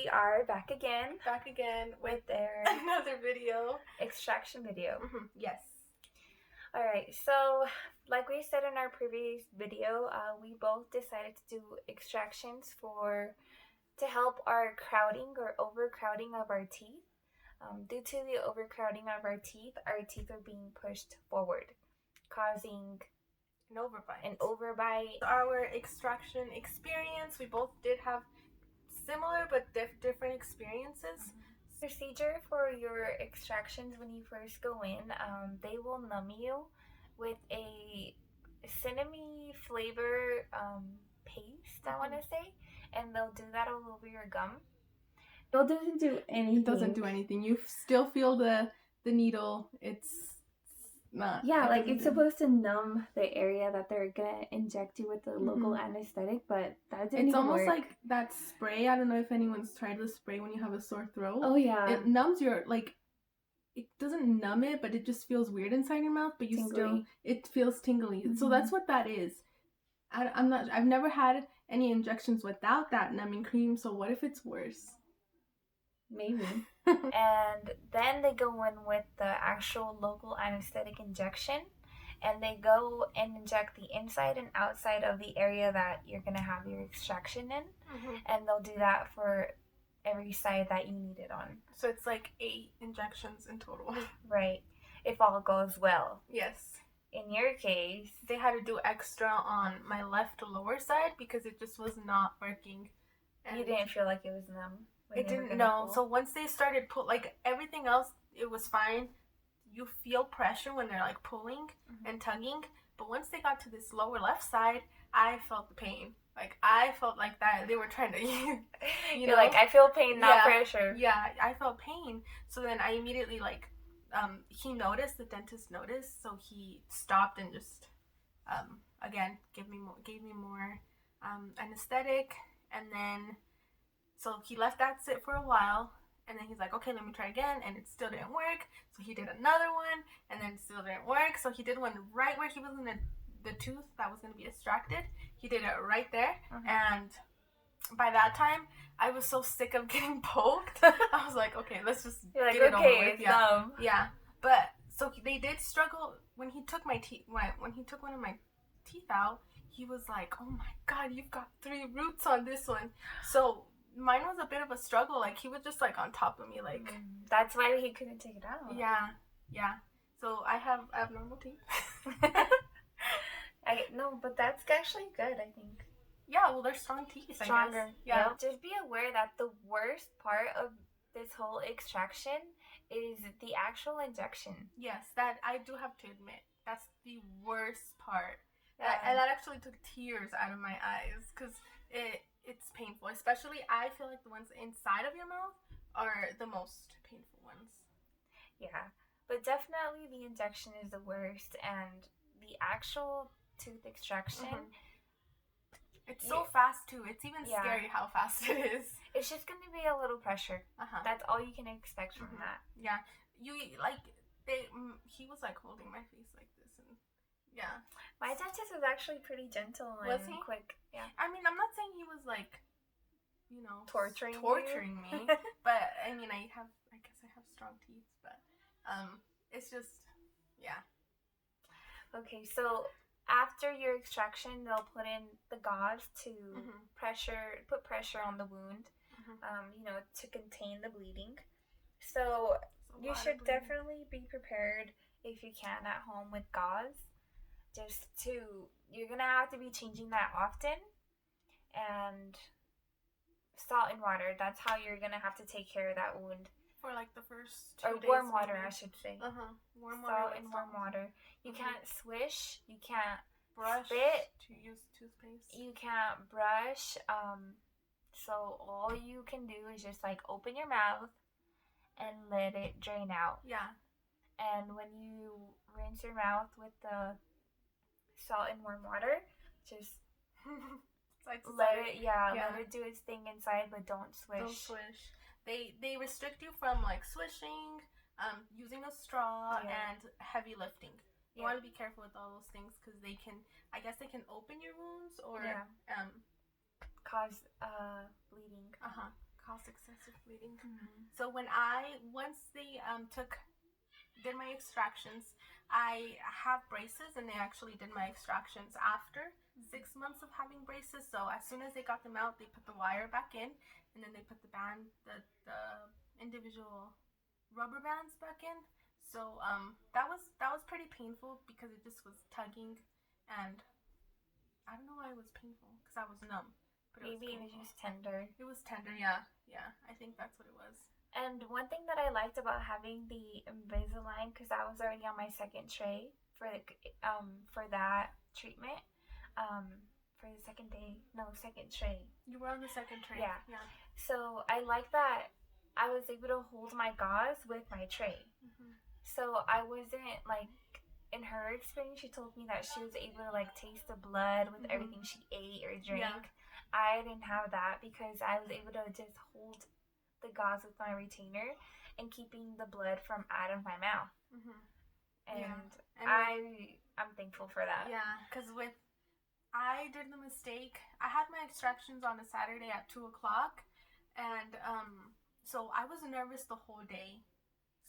we are back again with their another video. extraction video. Yes. Alright, so like we said in our previous video, we both decided to do extractions to help our crowding or overcrowding of our teeth. Due to the overcrowding of our teeth are being pushed forward, causing an overbite. Our extraction experience, we both did have similar but different experiences. Procedure for your extractions when you first go in, they will numb you with a cinnamon flavor paste, I want to say, and they'll do that all over your gum. It doesn't do anything. It doesn't do anything. You still feel the needle. It's not. Yeah, like it's supposed to numb the area that they're gonna inject you with the local anesthetic, but that didn't. It's almost work. like that spray. I don't know if anyone's tried the spray when you have a sore throat. Oh yeah. It numbs your It doesn't numb it, but it just feels weird inside your mouth. But it feels tingly. So that's what that is. I've never had any injections without that numbing cream. So what if it's worse? Maybe. And then they go in with the actual local anesthetic injection, and they go and inject the inside and outside of the area that you're going to have your extraction in. And they'll do that for every side that you need it on. So it's like 8 injections in total. Right. If all goes well. Yes. In your case, they had to do extra on my left lower side because it just was not working. And you didn't feel like it was numb? It didn't, no. So once they started everything else, it was fine. You feel pressure when they're pulling and tugging. But once they got to this lower left side, I felt the pain. I felt like that they were trying to, You're like, I feel pain, not pressure. Yeah, I felt pain. So then I immediately, he noticed, the dentist noticed, so he stopped and just, again, gave me more anesthetic, and then, so he left that sit for a while, and then he's like, okay, let me try again, and it still didn't work, so he did another one, and then it still didn't work, so he did one right where he was in the tooth that was going to be extracted. He did it right there, and by that time, I was so sick of getting poked. I was like, okay, let's just get it over with. Yeah. But so they did struggle when he took my teeth. When he took one of my teeth out, he was like, "Oh my God, you've got 3 roots on this one." So mine was a bit of a struggle. He was just on top of me, That's why he couldn't take it out. Yeah. So I have abnormal teeth. No, but that's actually good, I think. Yeah, well, they're strong teeth. Stronger. Yeah. Just be aware that the worst part of this whole extraction is the actual injection. Yes, that I do have to admit. That's the worst part. And that actually took tears out of my eyes because it's painful. Especially, I feel like the ones inside of your mouth are the most painful ones. Yeah, but definitely the injection is the worst, and the actual tooth extraction. It's so fast too. It's even scary how fast it is. It's just gonna be a little pressure. That's all you can expect from that. Yeah, he was holding my face like this, and yeah. My dentist was actually pretty gentle and quick. Yeah. I mean, I'm not saying he was torturing me, but I mean, I guess I have strong teeth, but it's just Okay, so after your extraction, they'll put in the gauze to put pressure on the wound, to contain the bleeding. So you should definitely be prepared if you can at home with gauze. You're gonna have to be changing that often, and salt and water. That's how you're gonna have to take care of that wound. For the first 2 days. Or warm water, I should say. Warm water. Salt and warm water. You can't swish. You can't brush. Spit. To use toothpaste. You can't brush. So all you can do is just open your mouth and let it drain out. Yeah. And when you rinse your mouth with the salt and warm water, just let it do its thing inside, but don't swish. Don't swish. They restrict you from swishing, using a straw, and heavy lifting. You want to be careful with all those things because they can open your wounds or cause bleeding. cause excessive bleeding. Mm-hmm. So once they did my extractions, I have braces, and they actually did my extractions after 6 months of having braces. So as soon as they got them out, they put the wire back in, and then they put the individual rubber bands back in. So that was pretty painful because it just was tugging, and I don't know why it was painful because I was numb. But maybe it was just tender. It was tender, yeah. I think that's what it was. And one thing that I liked about having the Invisalign, because I was already on my second tray for that treatment, for the second tray. You were on the second tray. Yeah. So I like that I was able to hold my gauze with my tray. Mm-hmm. So I wasn't like, in her experience, she told me that she was able to like taste the blood with everything she ate or drank. Yeah. I didn't have that because I was able to just hold the gauze with my retainer and keeping the blood from out of my mouth. Mm-hmm. And I'm thankful for that. Yeah, because I did the mistake. I had my extractions on a Saturday at 2:00, and so I was nervous the whole day.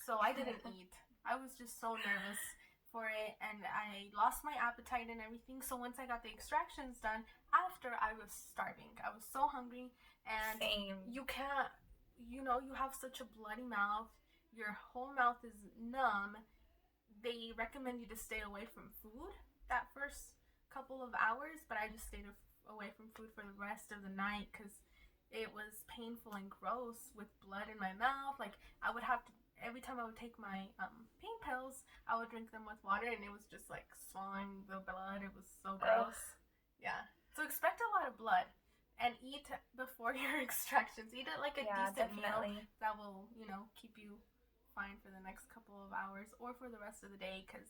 So I didn't eat. I was just so nervous for it, and I lost my appetite and everything. So once I got the extractions done, after I was starving. I was so hungry, and Same. You can't, you have such a bloody mouth. Your whole mouth is numb. They recommend you to stay away from food that first couple of hours, but I just stayed away from food for the rest of the night because it was painful and gross with blood in my mouth. Like, I would have to, every time I would take my pain pills, I would drink them with water, and it was just like swallowing the blood. It was so gross. Yeah. So expect a lot of blood, and eat before your extractions. Eat it like a decent meal that will, keep you fine for the next couple of hours or for the rest of the day, because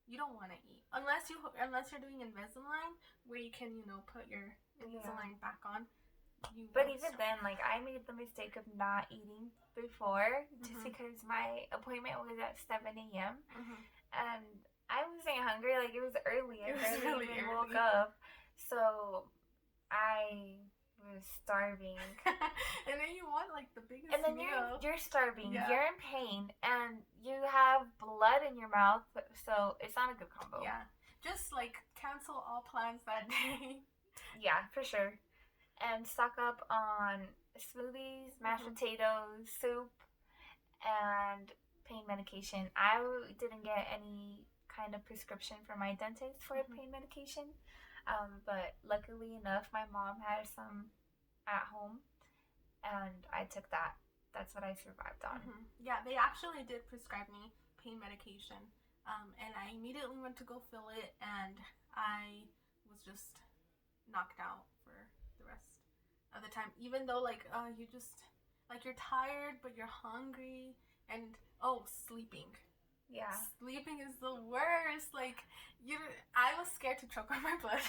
you don't want to eat unless you're doing Invisalign, where you can put your Invisalign back on. But even then, like, I made the mistake of not eating before, just because my appointment was at 7 a.m. And I wasn't hungry. Like, it was early. I barely even woke up. So I was starving. And then you want like the biggest meal. And then meal. you're starving. Yeah. You're in pain, and you have blood in your mouth. So it's not a good combo. Yeah. Just like cancel all plans that day. Yeah, for sure. And stock up on smoothies, mashed potatoes, soup, and pain medication. I didn't get any kind of prescription from my dentist for pain medication, but luckily enough, my mom had some at home, and I took that. That's what I survived on. Yeah, they actually did prescribe me pain medication, and I immediately went to go fill it, and I was just knocked out for the rest of the time, even though you just you're tired but you're hungry, and sleeping. Yeah, sleeping is the worst. I was scared to choke on my blood.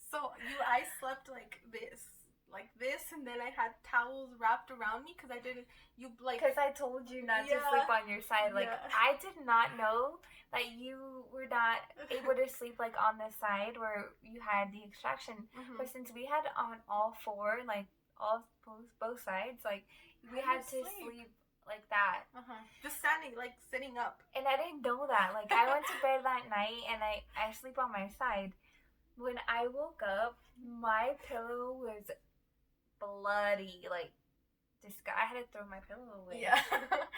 So I slept like this, and then I had towels wrapped around me because I didn't because I told you not to sleep on your side. I did not know that you were not able to sleep on the side where you had the extraction. But since we had on all four, both sides, we had to sleep like that. Just standing, sitting up. And I didn't know that. I went to bed that night, and I sleep on my side. When I woke up, my pillow was bloody. I had to throw my pillow away. Yeah.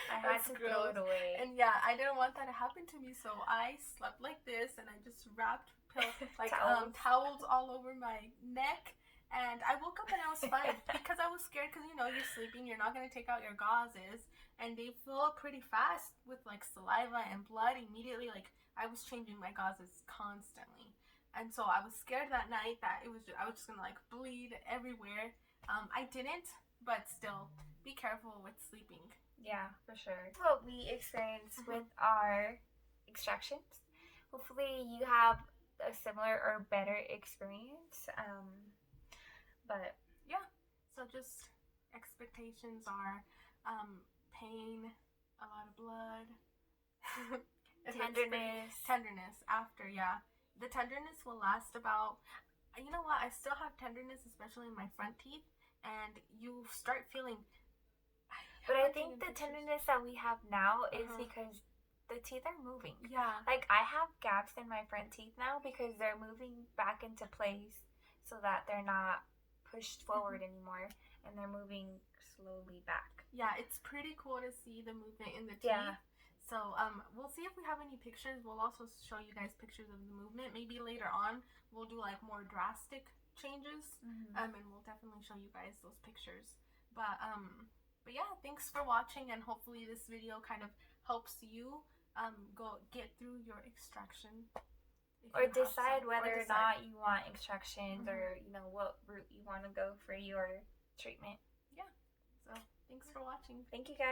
I had to throw it away. And yeah, I didn't want that to happen to me, so I slept like this, and I just wrapped towels all over my neck. And I woke up and I was fine because I was scared because, you're sleeping, you're not going to take out your gauzes, and they fill up pretty fast with saliva and blood immediately. I was changing my gauzes constantly. And so I was scared that night that I was just going to bleed everywhere. I didn't, but still be careful with sleeping. Yeah, for sure. That's what we experienced with our extractions. Hopefully you have a similar or better experience. But yeah, so just expectations are pain, a lot of blood, tenderness after. Yeah, the tenderness will last about, you know what, I still have tenderness, especially in my front teeth, and you start feeling. But I think the tenderness that we have now is because the teeth are moving. Yeah. Like, I have gaps in my front teeth now because they're moving back into place so that they're not pushed forward anymore, and they're moving slowly back. Yeah, it's pretty cool to see the movement in the teeth. Yeah. So we'll see if we have any pictures. We'll also show you guys pictures of the movement. Maybe later on we'll do like more drastic changes, and we'll definitely show you guys those pictures. But yeah, thanks for watching, and hopefully this video kind of helps you go get through your extraction. Or decide whether or not you want extractions, or you know what route you want to go for your treatment. Yeah. So thanks for watching. Thank you guys.